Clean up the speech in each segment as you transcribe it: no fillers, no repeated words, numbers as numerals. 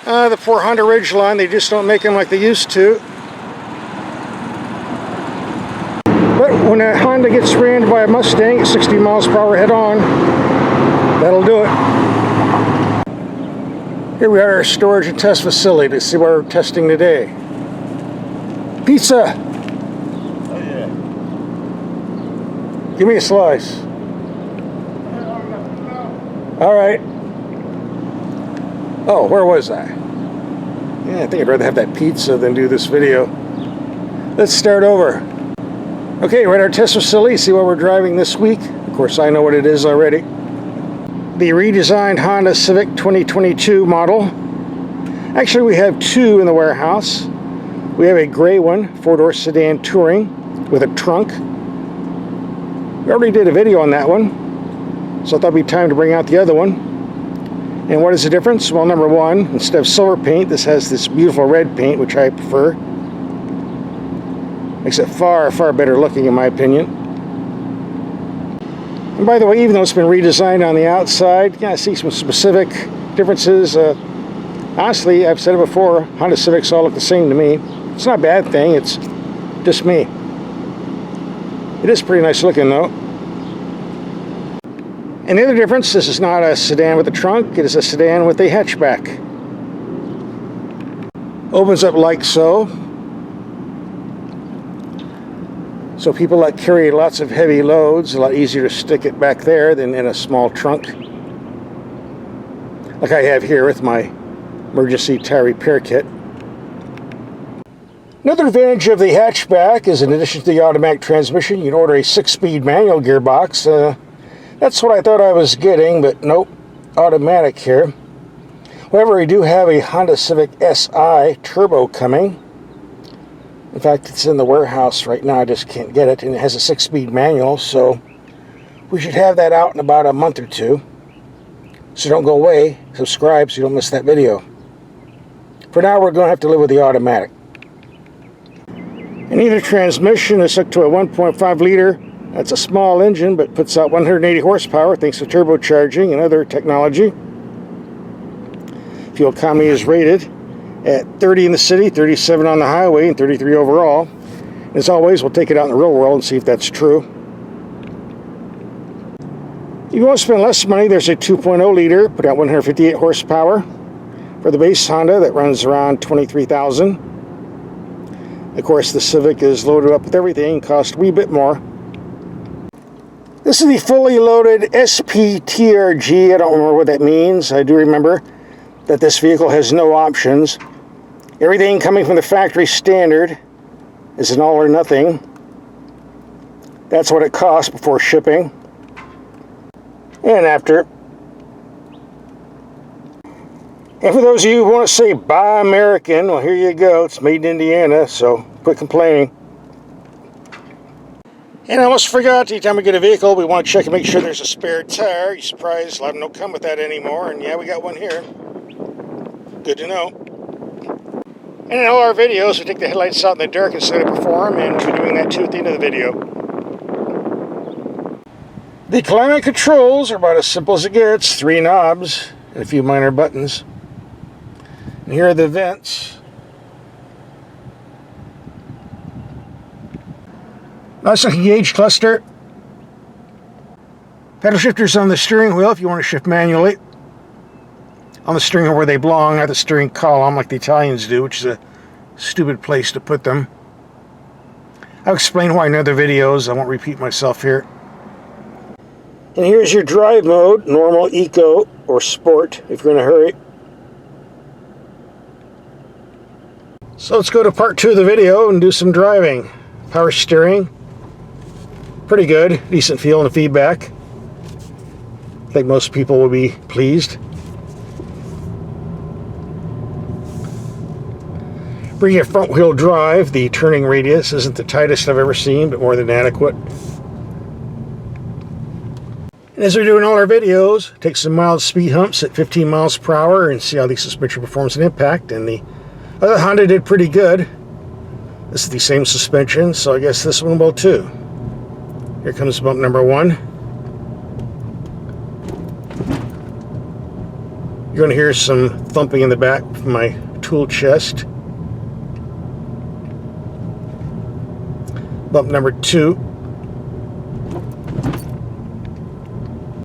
The poor Honda Ridgeline, they just don't make them like they used to. But when a Honda gets rammed by a Mustang at 60 miles per hour head on, that'll do it. Here we are at our storage and test facility to see what we're testing today. Pizza! Oh yeah. Give me a slice. Alright. Oh, where was I? Yeah, I think I'd rather have that pizza than do this video. Let's start over. Okay, we're at our test facility, see what we're driving this week. Of course, I know what it is already. The redesigned Honda Civic 2022 model. Actually, we have two in the warehouse. We have a gray one, four-door sedan touring with a trunk. We already did a video on that one, so I thought it'd be time to bring out the other one. And what is the difference? Well, number one, instead of silver paint, this has this beautiful red paint, which I prefer. Makes it far, far better looking, in my opinion. And by the way, even though it's been redesigned on the outside, you can see some specific differences. Honestly, I've said it before, Honda Civics all look the same to me. It's not a bad thing, it's just me. It is pretty nice looking though. And the other difference, this is not a sedan with a trunk, it is a sedan with a hatchback. Opens up like so. So people that carry lots of heavy loads, a lot easier to stick it back there than in a small trunk. Like I have here with my emergency tire repair kit. Another advantage of the hatchback is in addition to the automatic transmission, you can order a 6-speed manual gearbox. That's what I thought I was getting, but nope, automatic here. However, we do have a Honda Civic Si Turbo coming. In fact, it's in the warehouse right now, I just can't get it, and it has a 6-speed manual, so we should have that out in about a month or two. So don't go away, subscribe so you don't miss that video. For now, we're going to have to live with the automatic. And either transmission is hooked to a 1.5 liter. That's a small engine, but puts out 180 horsepower thanks to turbocharging and other technology. Fuel economy is rated at 30 in the city, 37 on the highway, and 33 overall. As always, we'll take it out in the real world and see if that's true. If you want to spend less money, there's a 2.0 liter, put out 158 horsepower. For the base Honda, that runs around $23,000. Of course, the Civic is loaded up with everything, costs a wee bit more. This is the fully loaded SPTRG. I don't remember what that means. I do remember that this vehicle has no options. Everything coming from the factory standard is an all or nothing. That's what it costs before shipping and after. And for those of you who want to say buy American, well, here you go. It's made in Indiana, so quit complaining. And I almost forgot, anytime we get a vehicle, we want to check and make sure there's a spare tire. You're surprised a lot of them don't come with that anymore, and yeah, we got one here. Good to know. And in all our videos, we take the headlights out in the dark and set it before them, and we'll be doing that too at the end of the video. The climate controls are about as simple as it gets. 3 knobs and a few minor buttons. And here are the vents. Nice looking gauge cluster. Pedal shifters on the steering wheel if you want to shift manually. On the steering wheel where they belong, not the steering column like the Italians do, which is a stupid place to put them. I'll explain why in other videos. I won't repeat myself here. And here's your drive mode, normal, eco, or sport if you're in a hurry. So let's go to part 2 of the video and do some driving. Power steering. Pretty good, decent feel and feedback. I think most people will be pleased. Bringing a front wheel drive, the turning radius isn't the tightest I've ever seen, but more than adequate. And as we do in all our videos, take some mild speed humps at 15 miles per hour and see how the suspension performs an impact. And the other Honda did pretty good. This is the same suspension, so I guess this one will too. Here comes bump number 1. You're going to hear some thumping in the back from my tool chest. Bump number 2.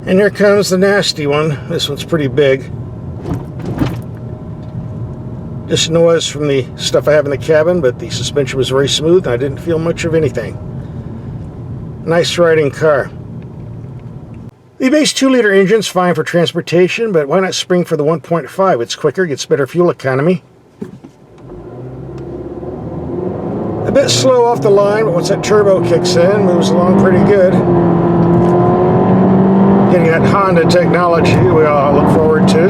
And here comes the nasty one. This one's pretty big. Just noise from the stuff I have in the cabin, but the suspension was very smooth and I didn't feel much of anything. Nice riding car. The base 2-liter engine's fine for transportation, but why not spring for the 1.5? It's quicker, gets better fuel economy. A bit slow off the line, but once that turbo kicks in, moves along pretty good. Getting that Honda technology we all look forward to.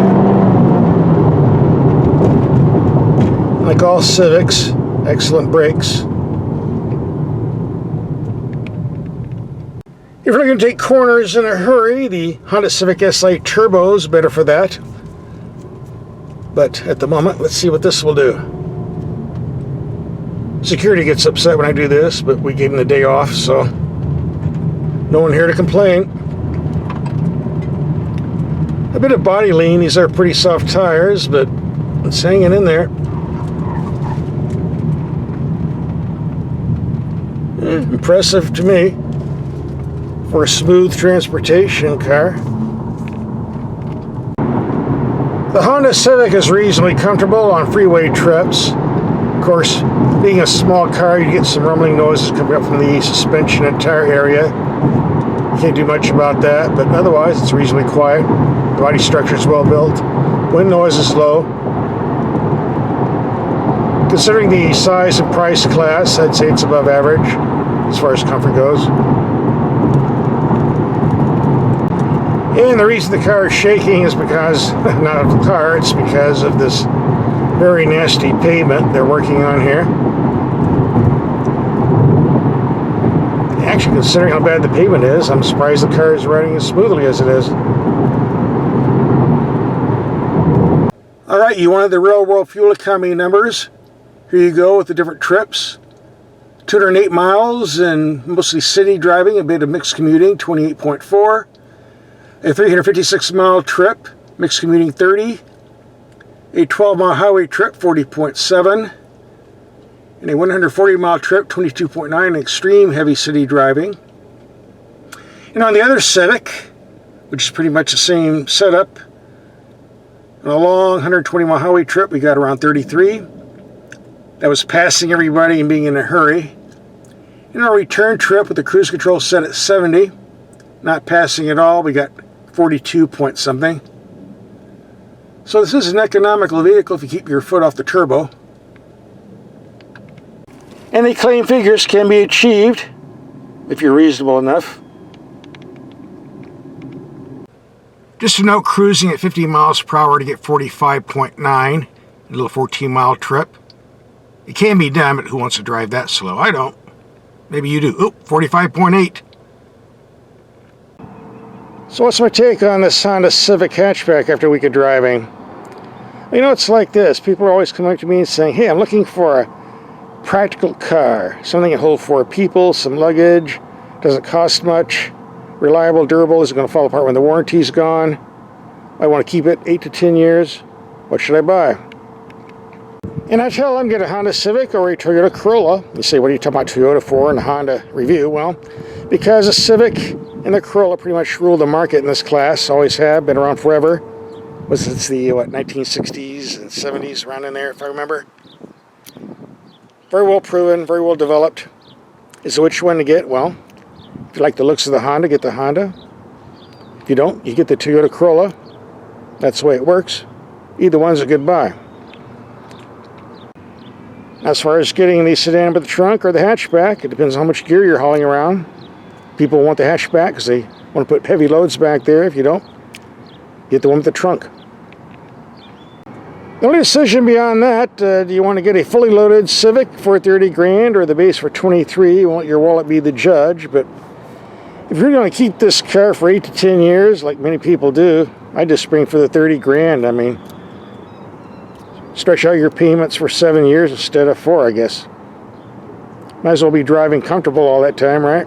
Like all Civics, excellent brakes. If you're going to take corners in a hurry, the Honda Civic Si Turbo is better for that. But at the moment, let's see what this will do. Security gets upset when I do this, but we gave them the day off, so no one here to complain. A bit of body lean. These are pretty soft tires, but it's hanging in there. Impressive to me for a smooth transportation car. The Honda Civic is reasonably comfortable on freeway trips. Of course, being a small car, you get some rumbling noises coming up from the suspension and tire area. Can't do much about that, but otherwise it's reasonably quiet. The body structure is well built. Wind noise is low. Considering the size and price class, I'd say it's above average as far as comfort goes. And the reason the car is shaking is because, not of the car, it's because of this very nasty pavement they're working on here. Actually, considering how bad the pavement is, I'm surprised the car is riding as smoothly as it is. Alright, you wanted the real world fuel economy numbers. Here you go with the different trips. 208 miles and mostly city driving, a bit of mixed commuting, 28.4. A 356 mile trip, mixed commuting 30. A 12 mile highway trip, 40.7. And a 140 mile trip, 22.9, extreme heavy city driving. And on the other Civic, which is pretty much the same setup, on a long 120 mile highway trip, we got around 33. That was passing everybody and being in a hurry. In our return trip with the cruise control set at 70, not passing at all, we got 42 point something. So this is an economical vehicle if you keep your foot off the turbo. And the claim figures can be achieved if you're reasonable enough. Just to note, cruising at 50 miles per hour to get 45.9, a little 14 mile trip. It can be done, but who wants to drive that slow? I don't. Maybe you do. Oop, 45.8. So what's my take on this Honda Civic Hatchback after a week of driving? You know, it's like this. People are always coming to me and saying, hey, I'm looking for a practical car. Something that can hold 4 people, some luggage, doesn't cost much, reliable, durable, isn't going to fall apart when the warranty's gone. I want to keep it 8 to 10 years. What should I buy? And I tell them, get a Honda Civic or a Toyota Corolla. You say, what are you talking about Toyota for and a Honda Review? Well, because the Civic and the Corolla pretty much rule the market in this class, always have, been around forever. Was since the, 1960s and 70s, around in there, if I remember. Very well proven, very well developed. Is so which one to get? Well, if you like the looks of the Honda, get the Honda. If you don't, you get the Toyota Corolla. That's the way it works. Either one's a good buy. As far as getting the sedan with the trunk or the hatchback, it depends on how much gear you're hauling around. People want the hatchback because they want to put heavy loads back there. If you don't, get the one with the trunk. The only decision beyond that, do you want to get a fully loaded Civic for 30 grand or the base for 23? You want your wallet be the judge, but if you're going to keep this car for 8 to 10 years, like many people do, I just spring for the 30 grand. I mean, stretch out your payments for 7 years instead of 4, I guess. Might as well be driving comfortable all that time, right?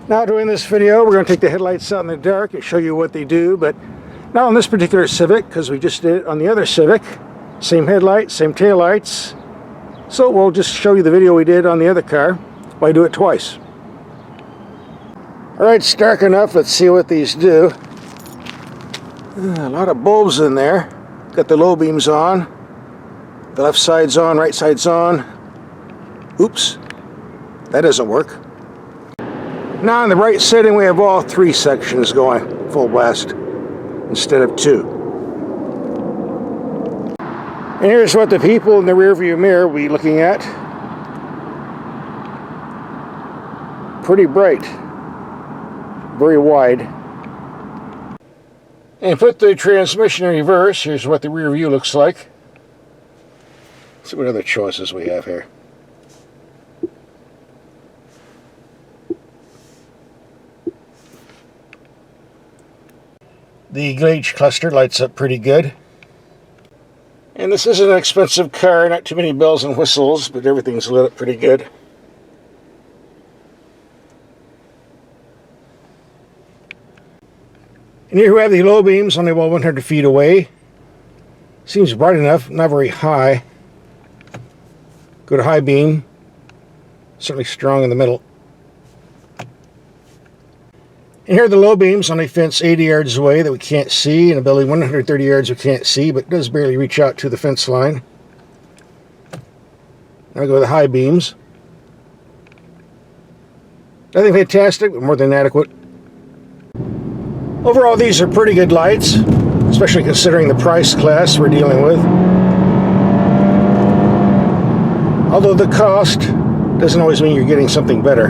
Now, doing this video, we're going to take the headlights out in the dark and show you what they do, but Not on this particular Civic, because we just did it on the other Civic. Same headlights, same taillights. So we'll just show you the video we did on the other car. Why do it twice? Alright, it's dark enough. Let's see what these do. A lot of bulbs in there. Got the low beams on. The left side's on, right side's on. Oops. That doesn't work. Now in the right setting we have all 3 sections going full blast instead of 2. And here's what the people in the rear view mirror will be looking at. Pretty bright. Very wide. And put the transmission in reverse. Here's what the rear view looks like. Let's see what other choices we have here. The gauge cluster lights up pretty good. And this isn't an expensive car, not too many bells and whistles, but everything's lit up pretty good. And here we have the low beams, only about 100 feet away. Seems bright enough, not very high. Go to high beam, certainly strong in the middle. And here are the low beams on a fence 80 yards away that we can't see, and a building 130 yards we can't see, but it does barely reach out to the fence line. Now we go to the high beams. Nothing fantastic, but more than adequate. Overall, these are pretty good lights, especially considering the price class we're dealing with. Although the cost doesn't always mean you're getting something better.